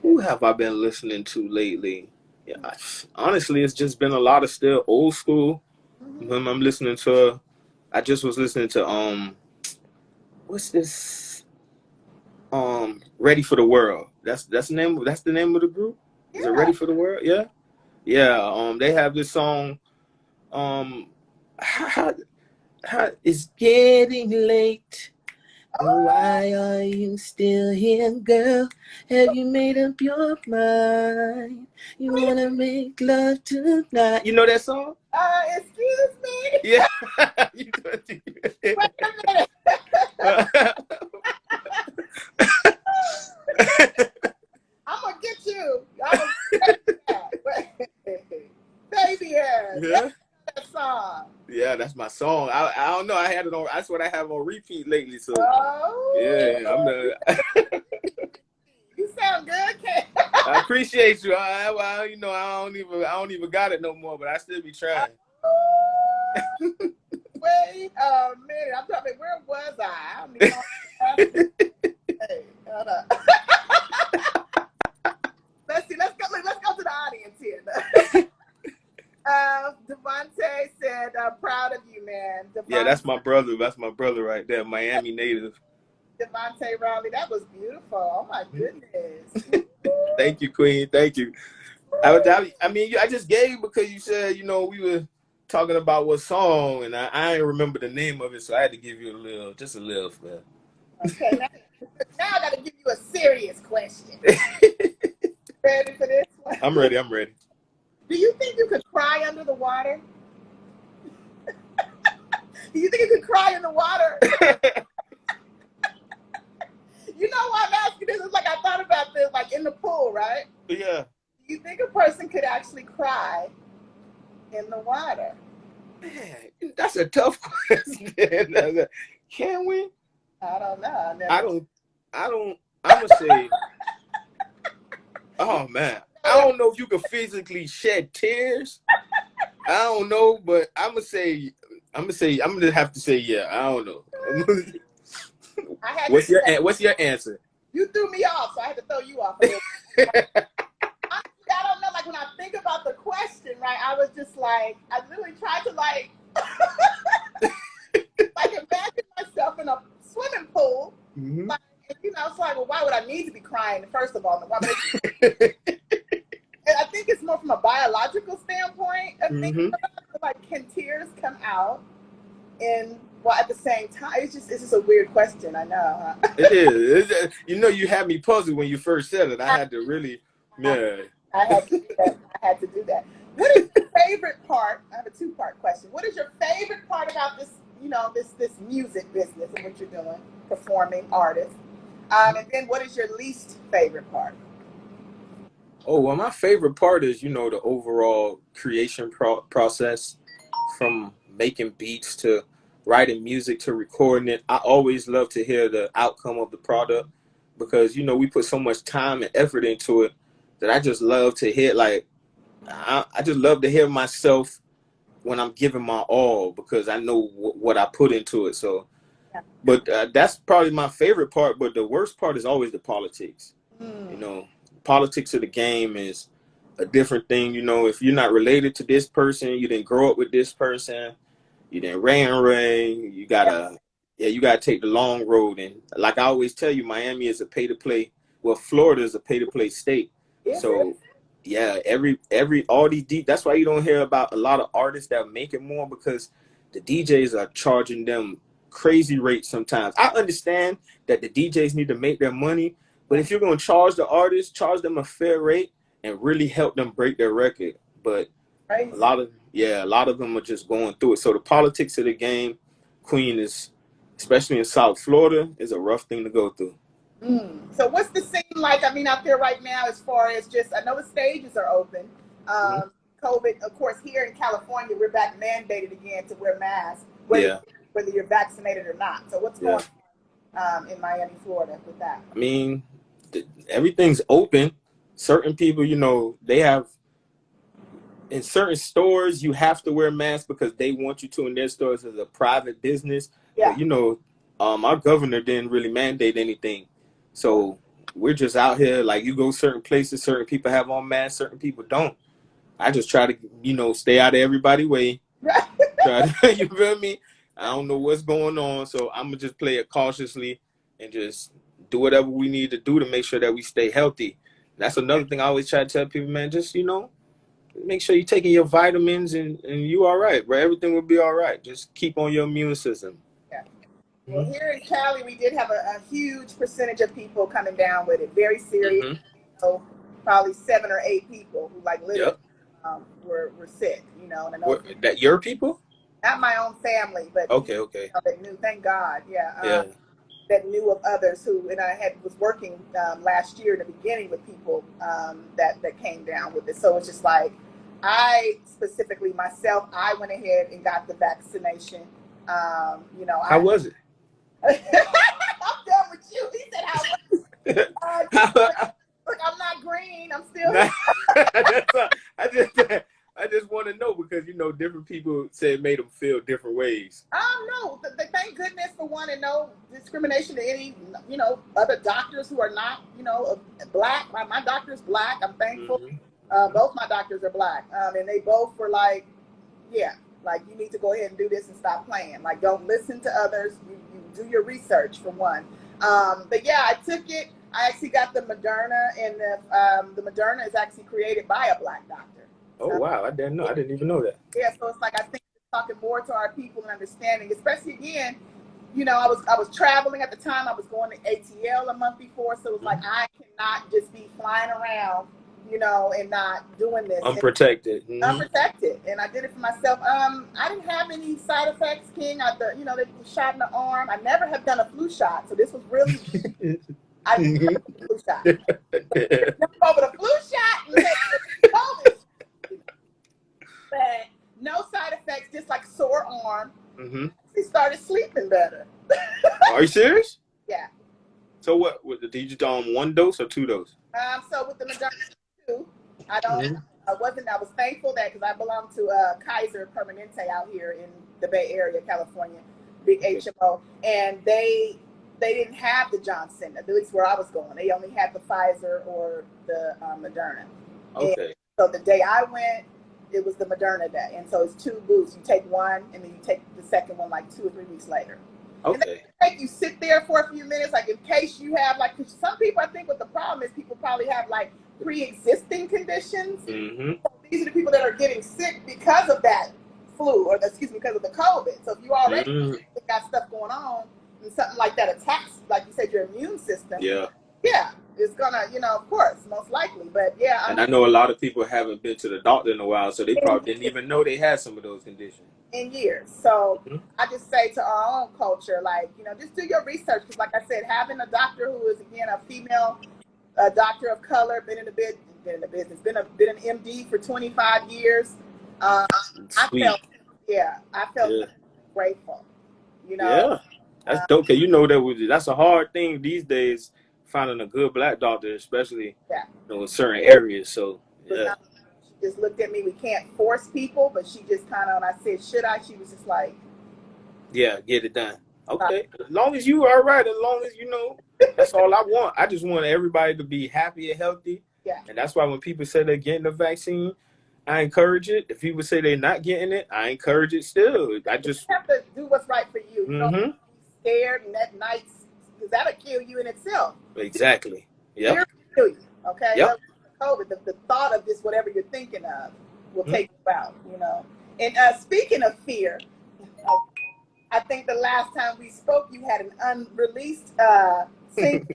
Speaker 3: Who have I been listening to lately? Yeah, honestly, it's just been a lot of still old school. When I'm listening to, I just was listening to what's this? Ready for the World. That's the name of the group. Is it Ready for the World? Yeah. Yeah. They have this song. How it's getting late. Why are you still here, girl? Have you made up your mind? You wanna make love tonight? You know that song?
Speaker 1: Excuse me.
Speaker 3: Yeah.
Speaker 1: Wait a minute. I'm gonna get you. Fabion.
Speaker 3: Yeah.
Speaker 1: That song.
Speaker 3: Yeah, that's my song. I don't know. I had it on. That's what I have on repeat lately. So yeah,
Speaker 1: You sound good, Kay.
Speaker 3: I appreciate you. I don't even got it no more, but I still be trying.
Speaker 1: Wait a minute. I'm talking. Where was I? I'm even hey, hold up. Let's see. Let's go to the audience here. Devontae said, proud of you, man.
Speaker 3: Yeah, that's my brother. That's my brother right there, Miami native.
Speaker 1: Devontae Raleigh, that was beautiful. Oh my goodness.
Speaker 3: Thank you, Queen. Thank you. I just gave you because you said, we were talking about what song, and I didn't remember the name of it, so I had to give you a little.
Speaker 1: Okay, now I got to give you a serious question. Ready for this one?
Speaker 3: I'm ready.
Speaker 1: Do you think you could cry under the water? Do you think you could cry in the water? You know why I'm asking this? It's like I thought about this, like in the pool, right?
Speaker 3: Yeah.
Speaker 1: Do you think a person could actually cry in the water?
Speaker 3: Man, that's a tough question. Can we?
Speaker 1: I don't know.
Speaker 3: I'm gonna say. Oh man, I don't know if you can physically shed tears. don't know, but I'm gonna have to say yeah. I don't know.
Speaker 1: I had
Speaker 3: What's
Speaker 1: to
Speaker 3: what's your answer?
Speaker 1: You threw me off, so I had to throw you off a little. I don't know, like when I think about the question, right? I was just like, I literally tried to like imagine myself in a swimming pool.
Speaker 3: Mm-hmm.
Speaker 1: Like, you know, it's like, well, why would I need to be crying? First of all, and I think it's more from a biological standpoint of thinking about it. Like, can tears come out at the same time? It's just a weird question. I know.
Speaker 3: It is. You know, you had me puzzled when you first said it. I had to really, yeah.
Speaker 1: I had to do that. What is your favorite part? I have a two-part question. What is your favorite part about this, you know, this music business and what you're doing, performing, artist? And then what is your least favorite part?
Speaker 3: Oh, well, my favorite part is, you know, the overall creation process, from making beats to writing music to recording it. I always love to hear the outcome of the product because, you know, we put so much time and effort into it that I just love to hear, like, I just love to hear myself when I'm giving my all because I know what I put into it. So, but that's probably my favorite part. But the worst part is always the politics. You know, politics of the game is a different thing. You know, if you're not related to this person, you didn't grow up with this person, you didn't ray, you gotta take the long road. And like I always tell you, Miami is a pay to play. Well, Florida is a pay to play state. So yeah, all these that's why you don't hear about a lot of artists that make it more, because the DJs are charging them crazy rates sometimes. I understand that the DJs need to make their money, but if you're going to charge the artists, charge them a fair rate and really help them break their record. But a lot of them are just going through it. So the politics of the game, Queen, is, especially in South Florida, is a rough thing to go through.
Speaker 1: So what's the scene like, I mean, out there right now, as far as just, I know the stages are open. COVID, of course, here in California, we're back mandated again to wear masks, whether you're vaccinated or not. So what's going on in Miami, Florida with that?
Speaker 3: I mean, everything's open. Certain people, you know, they have, in certain stores, you have to wear masks because they want you to in their stores as a private business. But, you know, our governor didn't really mandate anything. So we're just out here, like, you go certain places, certain people have on masks, certain people don't. I just try to, you know, stay out of everybody's way. You feel me? I don't know what's going on, so I'm going to just play it cautiously and just do whatever we need to do to make sure that we stay healthy. That's another thing I always try to tell people, man, just, you know, make sure you're taking your vitamins and you all right, bro. Everything will be all right. Just keep on your immune system.
Speaker 1: Well, here in Cali, we did have a huge percentage of people coming down with it. Very serious. So probably 7 or 8 people who, like, literally were sick, you know. And I know
Speaker 3: that your people?
Speaker 1: Not my own family, but
Speaker 3: okay.
Speaker 1: You know, that knew, thank God, that knew of others who, and I was working last year in the beginning with people that came down with it. So it's just like, I specifically myself, I went ahead and got the vaccination. You know,
Speaker 3: how was it?
Speaker 1: I'm done with you. He said, "How was it?" Look, I'm not green. I'm still.
Speaker 3: I just want to know because, you know, different people say it made them feel different ways.
Speaker 1: No. Thank goodness for one, and no discrimination to any, you know, other doctors who are not, you know, black. My doctor's black. I'm thankful. Both my doctors are black, and they both were like, like, you need to go ahead and do this and stop playing. Like, don't listen to others. You do your research, for one. But yeah, I took it. I actually got the Moderna, and the Moderna is actually created by a black doctor.
Speaker 3: Oh, wow. I didn't know. I didn't even know that.
Speaker 1: Yeah, so it's like, I think it's talking more to our people and understanding, especially, again, you know, I was traveling at the time. I was going to ATL a month before, so it was like, I cannot just be flying around, you know, and not doing this.
Speaker 3: Unprotected.
Speaker 1: Unprotected. And I did it for myself. I didn't have any side effects, King. You know, the shot in the arm. I never have done a flu shot, so this was really, I did a flu shot. Over the flu shot and COVID. But no side effects, just like sore arm. He started sleeping better.
Speaker 3: Are you serious?
Speaker 1: Yeah.
Speaker 3: So what did you do on 1 dose or 2 doses?
Speaker 1: So with the Moderna 2, I don't I was thankful that because I belong to Kaiser Permanente out here in the Bay Area, California, big HMO, and they didn't have the Johnson, at least where I was going. They only had the Pfizer or the Moderna.
Speaker 3: Okay.
Speaker 1: And so the day I went, it was the Moderna day, and so it's 2 booths. You take one, and then you take the second one like 2 or 3 weeks later.
Speaker 3: Okay.
Speaker 1: And they make you sit there for a few minutes, like in case you have like. Cause some people, I think, what the problem is, people probably have like pre-existing conditions.
Speaker 3: Mm-hmm.
Speaker 1: So these are the people that are getting sick because of that flu, or because of the COVID. So if you already got stuff going on, and something like that attacks, like you said, your immune system.
Speaker 3: Yeah.
Speaker 1: Yeah, it's gonna, of course, most likely. But yeah,
Speaker 3: I know a lot of people haven't been to the doctor in a while, so they probably didn't even know they had some of those conditions.
Speaker 1: In years. So I just say to our own culture, like, just do your research. Because like I said, having a doctor who is, again, a female doctor of color, been an MD for 25 years. I felt grateful.
Speaker 3: Yeah, that's dope. Cause that's a hard thing these days, finding a good Black doctor, especially in certain areas. So yeah.
Speaker 1: She just looked at me. We can't force people, but she just kind of, when I said, should I? She was just like,
Speaker 3: yeah, get it done. Okay. As long as you are right, as long as that's all I want. I just want everybody to be happy and healthy.
Speaker 1: Yeah.
Speaker 3: And that's why when people say they're getting the vaccine, I encourage it. If people say they're not getting it, I encourage it still.
Speaker 1: You have to do what's right for you. You don't be scared and that night, because that'll kill you in itself.
Speaker 3: Exactly. Yeah.
Speaker 1: Fear will kill you. Okay.
Speaker 3: Yep.
Speaker 1: COVID, the thought of this, whatever you're thinking of, will take you out. And speaking of fear, I think the last time we spoke, you had an unreleased single,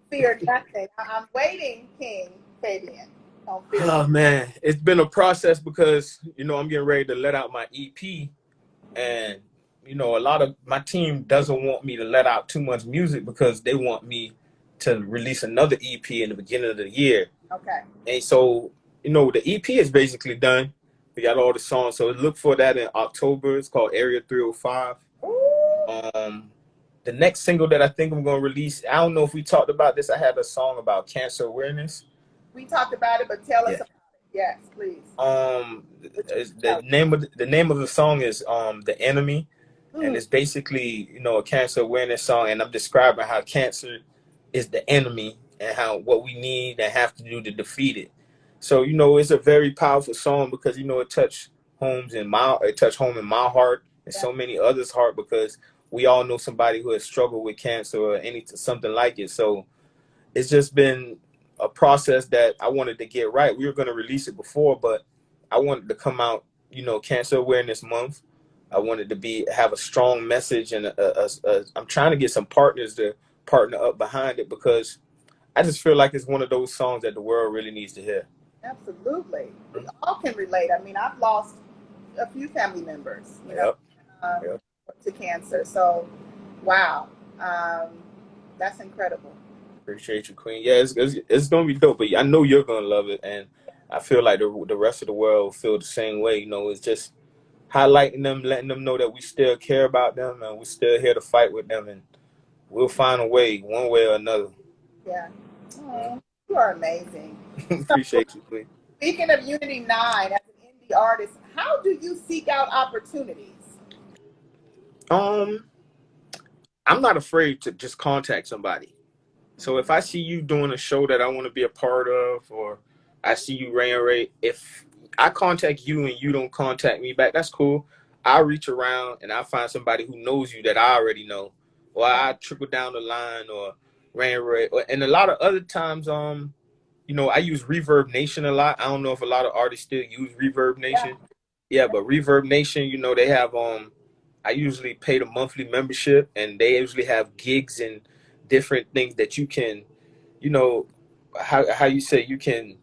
Speaker 1: Fear Nothing. I'm waiting, King Fabion.
Speaker 3: Oh man, it's been a process because I'm getting ready to let out my EP, and a lot of my team doesn't want me to let out too much music because they want me to release another EP in the beginning of the year.
Speaker 1: Okay.
Speaker 3: And so the EP is basically done. We got all the songs, so look for that in October. It's called Area 305. The next single that I think I'm gonna release, I don't know if we talked about this. I had a song about cancer awareness.
Speaker 1: We talked about it, but tell us about it. Yes, please.
Speaker 3: The name of the song is The Enemy, and it's basically a cancer awareness song, and I'm describing how cancer is the enemy and what we need and have to do to defeat it. So it's a very powerful song because it touched home in my heart and so many others' heart, because we all know somebody who has struggled with cancer or something like it. So it's just been a process that I wanted to get right. We were going to release it before, but I wanted to come out, Cancer Awareness Month. I wanted to have a strong message, and I'm trying to get some partners to partner up behind it, because I just feel like it's one of those songs that the world really needs to hear.
Speaker 1: Absolutely. We all can relate. I mean, I've lost a few family members, to cancer. So, wow. That's incredible.
Speaker 3: Appreciate you, Queen. Yeah, it's gonna be dope, but I know you're gonna love it, and I feel like the rest of the world feel the same way. It's just highlighting them, letting them know that we still care about them, and we're still here to fight with them, and we'll find a way, one way or another.
Speaker 1: Yeah. Oh, you are amazing.
Speaker 3: Appreciate you, Queen.
Speaker 1: Speaking of Unity 9, as an indie artist, how do you seek out opportunities?
Speaker 3: I'm not afraid to just contact somebody. So if I see you doing a show that I want to be a part of, or I see you Ray, if I contact you and you don't contact me back, that's cool. I'll reach around and I'll find somebody who knows you that I already know, or I trickle down the line, or Ray. And a lot of other times, I use Reverb Nation a lot. I don't know if a lot of artists still use Reverb Nation. Yeah, but Reverb Nation, they have I usually pay the monthly membership, and they usually have gigs and different things that you can, how you say, you can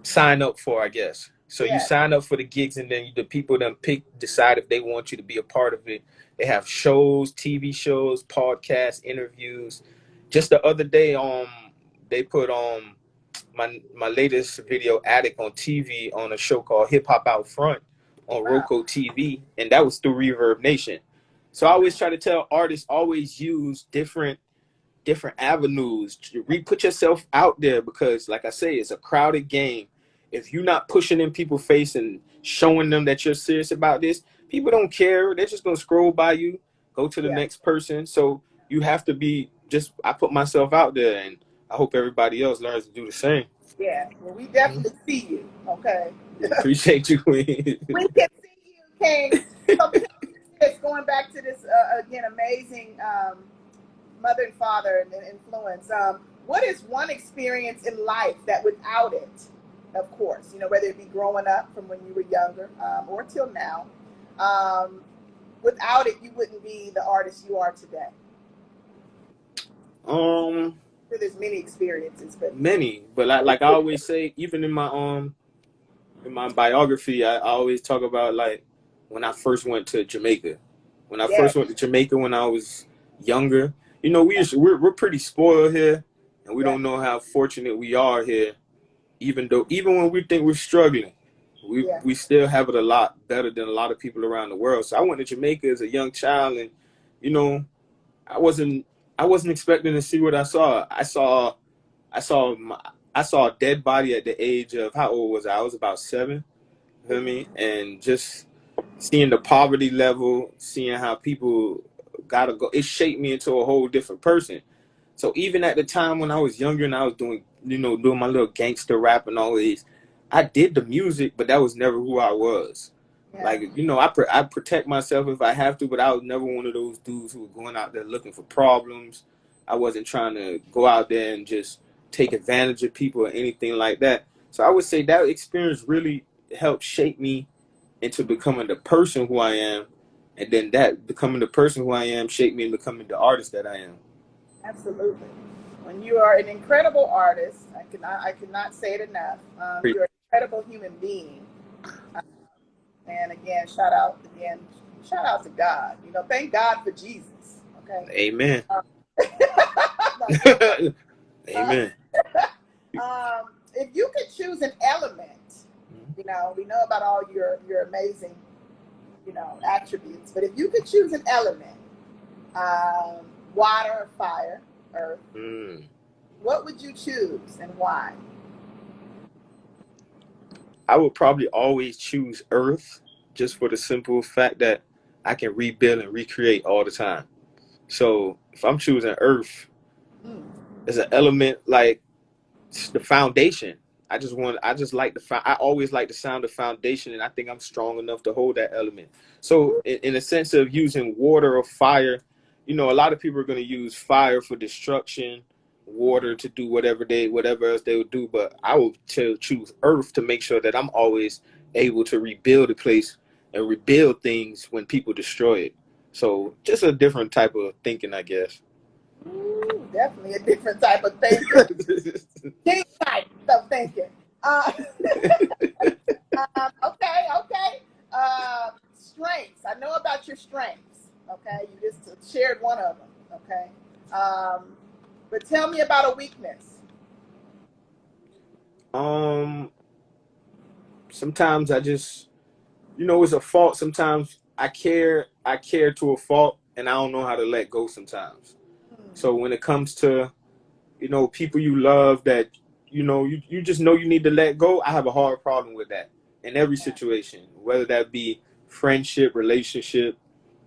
Speaker 3: sign up for, I guess. So you sign up for the gigs, and then the people then decide if they want you to be a part of it. They have shows, TV shows, podcasts, interviews. Just the other day, they put my latest video, Addict, on TV on a show called Hip Hop Out Front on Roku TV, and that was through Reverb Nation. So I always try to tell artists, always use different avenues. Put yourself out there, because like I say, it's a crowded game. if you're not pushing in people's face and showing them that you're serious about this, people don't care. They're just gonna scroll by you, go to the
Speaker 1: Yeah.
Speaker 3: next person. So you have to be just. I put myself out there, and I hope everybody else learns to do the same.
Speaker 1: Yeah. Well, we definitely see you. Okay.
Speaker 3: Appreciate you, Queen.
Speaker 1: We can see you, King. So tell me this, going back to this again, amazing mother and father and influence. What is one experience in life that without it, of course, whether it be growing up from when you were younger or till now, without it, you wouldn't be the artist you are today?
Speaker 3: Um,
Speaker 1: Sure, there's many experiences, but
Speaker 3: Many, but like I always say, even in my biography, I always talk about like when I first went to Jamaica. When I
Speaker 1: yeah,
Speaker 3: first went to Jamaica when I was younger, we're pretty spoiled here, and we
Speaker 1: yeah,
Speaker 3: don't know how fortunate we are here. Even when we think we're struggling,
Speaker 1: yeah,
Speaker 3: we still have it a lot better than a lot of people around the world. So I went to Jamaica as a young child, and you know, I wasn't I wasn't expecting to see what I saw. I saw I saw a dead body at the age of, how old was I? I was about 7. You feel me? And just seeing the poverty level, seeing how people gotta go, it shaped me into a whole different person. So even at the time when I was younger and I was doing my little gangster rap and all these, I did the music, but that was never who I was.
Speaker 1: yeah.
Speaker 3: Like, I protect myself if I have to, but I was never one of those dudes who were going out there looking for problems. I wasn't trying to go out there and just take advantage of people or anything like that. So I would say that experience really helped shape me into becoming the person who I am. And then that becoming the person who I am shaped me into becoming the artist that I am.
Speaker 1: Absolutely. When you are an incredible artist, I cannot say it enough. You're an incredible human being. Uh, and again, shout out to God. Thank God for Jesus. Okay.
Speaker 3: Amen.
Speaker 1: Um, no, real talk. Uh,
Speaker 3: Amen.
Speaker 1: if you could choose an element, we know about all your amazing, attributes, but if you could choose an element, um, water, fire, earth,
Speaker 3: Mm.
Speaker 1: what would you choose and why?
Speaker 3: I would probably always choose Earth just for the simple fact that I can rebuild and recreate all the time. So if I'm choosing Earth
Speaker 1: Mm,
Speaker 3: as an element, like the foundation. I just like I always like the sound of foundation, and I think I'm strong enough to hold that element. So in a sense of using water or fire, a lot of people are going to use fire for destruction, water to do whatever else they would do, but I will choose earth to make sure that I'm always able to rebuild a place and rebuild things when people destroy it. So just a different type of thinking, I guess.
Speaker 1: ooh, definitely a different type of thinking. King type of thinking. Uh, okay, okay. Strengths. I know about your strengths. Okay, you just shared one of them. Okay, but tell me about a weakness.
Speaker 3: um Sometimes I just, it's a fault. Sometimes I care to a fault, and I don't know how to let go sometimes.
Speaker 1: Hmm,
Speaker 3: So when it comes to, people you love that, you just know you need to let go, I have a hard problem with that in every
Speaker 1: yeah,
Speaker 3: situation, whether that be friendship, relationship,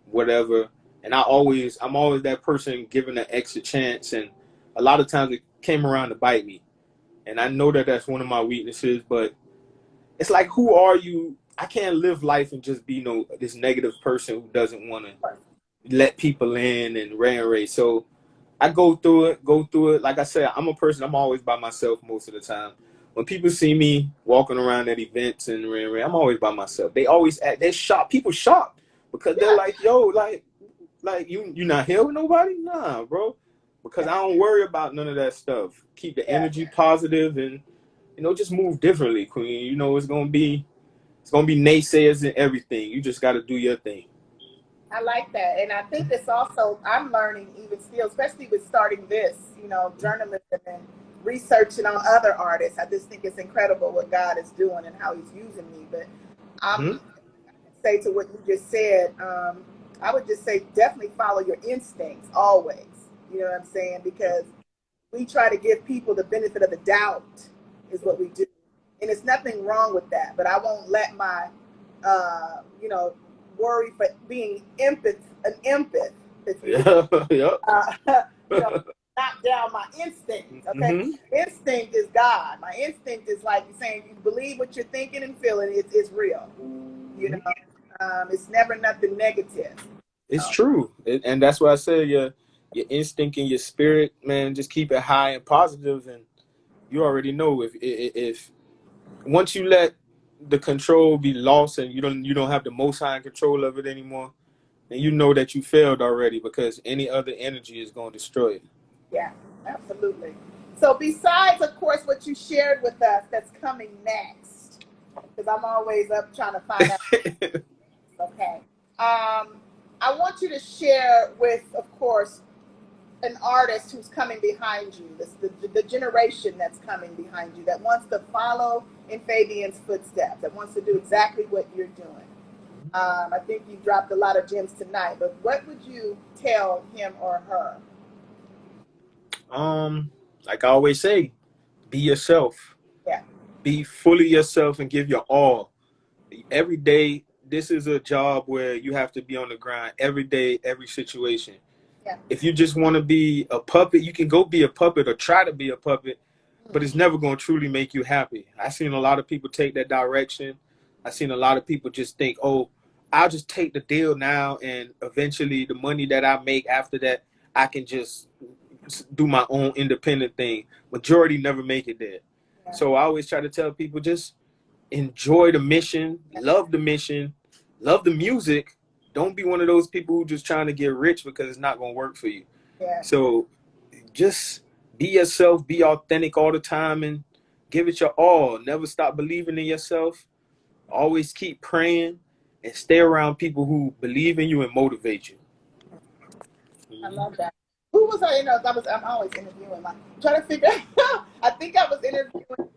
Speaker 3: whatever. And I'm always that person giving an extra chance. And a lot of times it came around to bite me. And I know that that's one of my weaknesses, but it's like, who are you? I can't live life and just be this negative person who doesn't want to let people in and ran race. So I go through it. Like I said, I'm a person. I'm always by myself most of the time. When people see me walking around at events and ran race, I'm always by myself. They always act. They're shocked. People shocked because they're
Speaker 1: yeah,
Speaker 3: like, "Yo, like you not here with nobody? Nah, bro." Because
Speaker 1: yeah,
Speaker 3: I don't worry about none of that stuff. Keep the
Speaker 1: yeah.
Speaker 3: energy positive and just move differently, Queen. It's gonna be naysayers and everything. You just got to do your thing.
Speaker 1: I like that. And I think it's also, I'm learning even still, especially with starting this, journalism and researching on other artists. I just think it's incredible what God is doing and how he's using me. But
Speaker 3: Hmm.
Speaker 1: I'm say to what you just said, I would just say definitely follow your instincts always. You know what I'm saying? Because we try to give people the benefit of the doubt is what we do. and there's nothing wrong with that. But I won't let my, you know, worry for being an empath, if you will, you know, knock down my instincts. Okay, instinct is God. My instinct is like you're saying, you believe what you're thinking and feeling. It's real. You know, it's never nothing negative.
Speaker 3: It's true, and that's why I say your instinct and your spirit, man, just keep it high and positive, and you already know if once you let the control be lost and you don't have the most high control of it anymore, then you know that you failed already, because any other energy is going to destroy it.
Speaker 1: Yeah, absolutely. So besides, of course, what you shared with us that's coming next, because I'm always up trying to find out. Okay. I want you to share with, of course, an artist who's coming behind you, the generation that's coming behind you, that wants to follow in Fabion's footsteps, that wants to do exactly what you're doing. I think you dropped a lot of gems tonight, but what would you tell him or her?
Speaker 3: Like I always say, be yourself.
Speaker 1: Yeah.
Speaker 3: Be fully yourself and give your all. Every day, this is a job where you have to be on the grind every day, every situation.
Speaker 1: Yeah.
Speaker 3: If you just want to be a puppet, you can go be a puppet or try to be a puppet, but it's never going to truly make you happy. I've seen a lot of people take that direction. I've seen a lot of people just think, oh, I'll just take the deal now, and eventually the money that I make after that, I can just do my own independent thing. Majority never make it there.
Speaker 1: Yeah.
Speaker 3: So I always try to tell people, just enjoy the mission, love the music. Don't be one of those people who just trying to get rich, because it's not going to work for you.
Speaker 1: Yeah.
Speaker 3: So just be yourself, be authentic all the time, and give it your all. Never stop believing in yourself. Always keep praying and stay around people who believe in you and motivate you.
Speaker 1: I love that. Who was I? I'm always interviewing. I'm trying to figure out. I think I was interviewing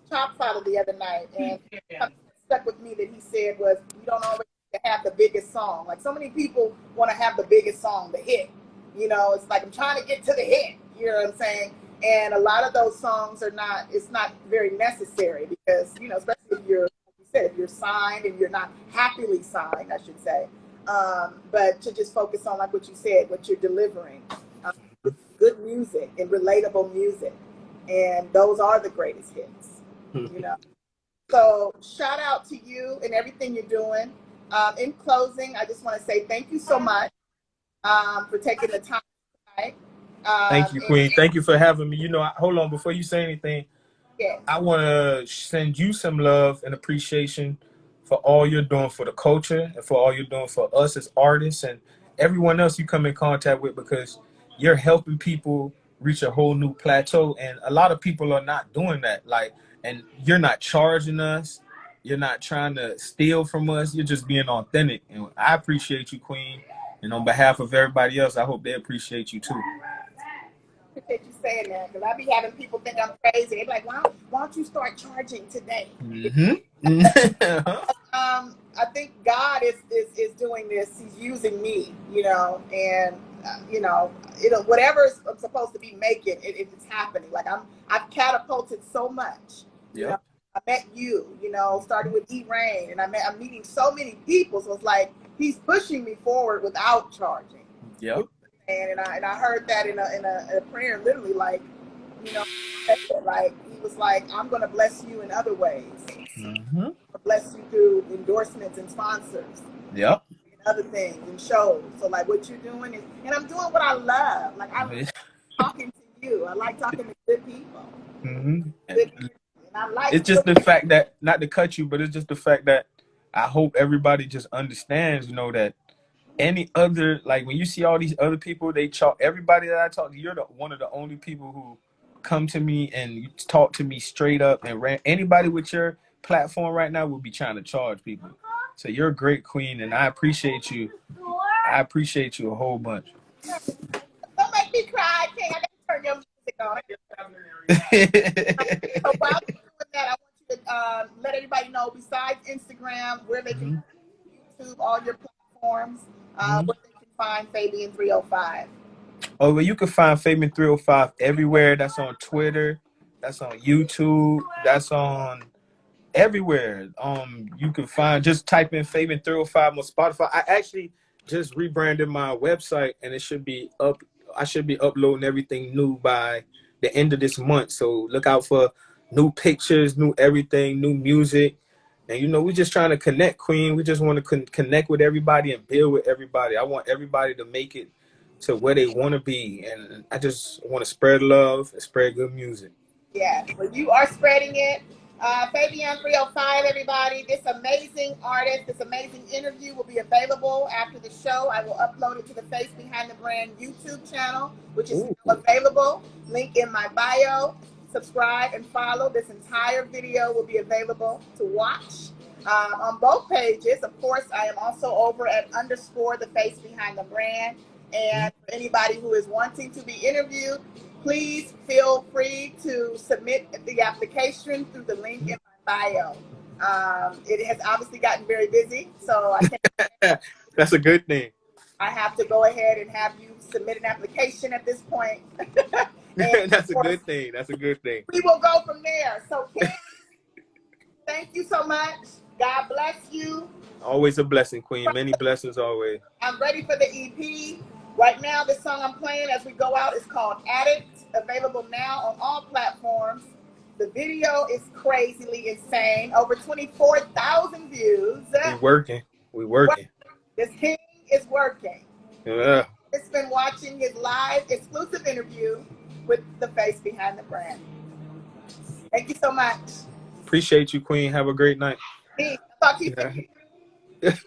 Speaker 1: Top Father the other night, and something stuck with me that he said was, "You don't always have the biggest song. Like, so many people want to have the biggest song, the hit. You know, it's like, I'm trying to get to the hit. You know what I'm saying? And a lot of those songs are not. It's not very necessary, because, you know, especially if you're, like you said, if you're signed and you're not happily signed, I should say. But to just focus on, like what you said, what you're delivering, good music and relatable music, and those are the greatest hits. You know. So shout out to you and everything you're doing. In closing, I just want to say thank you so much for taking the time tonight.
Speaker 3: Thank you, Queen. Thank you for having me. You know, hold on, before you say anything,
Speaker 1: Yes.
Speaker 3: I want to send you some love and appreciation for all you're doing for the culture and for all you're doing for us as artists and everyone else you come in contact with, because you're helping people reach a whole new plateau. And a lot of people are not doing that. Like, and you're not charging us. You're not trying to steal from us. You're just being authentic. And I appreciate you, Queen. And on behalf of everybody else, I hope they appreciate you too.
Speaker 1: Appreciate you saying that, because I be having people think I'm crazy. They're like, why don't you start charging today? I think God is doing this. He's using me, you know, and you know, whatever I'm supposed to be making, it's happening. Like, I've catapulted so much.
Speaker 3: Yeah.
Speaker 1: You know, I met you, you know, starting with E-Rain, and I'm meeting so many people. So it's like he's pushing me forward without charging.
Speaker 3: Yep.
Speaker 1: And I heard that in a prayer, literally, like, you know, like he was like, I'm going to bless you in other ways. Bless you through endorsements and sponsors.
Speaker 3: Yep.
Speaker 1: And other things and shows. So like what you're doing is, and I'm doing what I love. Like, I like talking to you. I like talking to good people. Good people. And I like
Speaker 3: it's just the fact that, not to cut you, but it's just the fact that I hope everybody just understands, you know, that any other, like when you see all these other people, they talk, everybody that I talk to, you're one of the only people who come to me and you talk to me straight up, and anybody with your platform right now will be trying to charge people. So you're a great queen, and I appreciate you. I appreciate you a whole bunch.
Speaker 1: Don't make me cry, King. I gotta turn your music on. So while you're doing that, I want you to let everybody know, besides Instagram, where they can YouTube, all your platforms, where they can find Fabion 305.
Speaker 3: Oh, well, you can find Fabion 305 everywhere. That's on Twitter, That's on YouTube. That's on everywhere. You can find, just type in Fabion 305 on Spotify. I actually just rebranded my website, and it should be up. I should be uploading everything new by the end of this month. So look out for new pictures, new everything, new music. And we're just trying to connect, Queen. We just want to connect with everybody and build with everybody. I want everybody to make it to where they want to be, and I just want to spread love and spread good music.
Speaker 1: Yeah, well, you are spreading it. Fabion 305, everybody. This amazing artist, this amazing interview will be available after the show. I will upload it to the Face Behind the Brand YouTube channel, which is still available. Link in my bio. Subscribe and follow. This entire video will be available to watch on both pages. Of course, I am also over at _the Face Behind the Brand. And for anybody who is wanting to be interviewed, please feel free to submit the application through the link in my bio. It has obviously gotten very busy, so I can't.
Speaker 3: That's a good thing.
Speaker 1: I have to go ahead and have you submit an application at this point.
Speaker 3: That's a good thing. That's a good thing.
Speaker 1: We will go from there. So, Ken, thank you so much. God bless you.
Speaker 3: Always a blessing, Queen. Many blessings always.
Speaker 1: I'm ready for the EP. Right now, this song I'm playing as we go out is called Addict, available now on all platforms. The video is crazily insane. Over 24,000 views.
Speaker 3: We working.
Speaker 1: This king is working.
Speaker 3: Yeah.
Speaker 1: It's been watching his live exclusive interview with the Face Behind the Brand. Thank you so much.
Speaker 3: Appreciate you, Queen. Have a great night.
Speaker 1: Peace. I'll talk to you soon.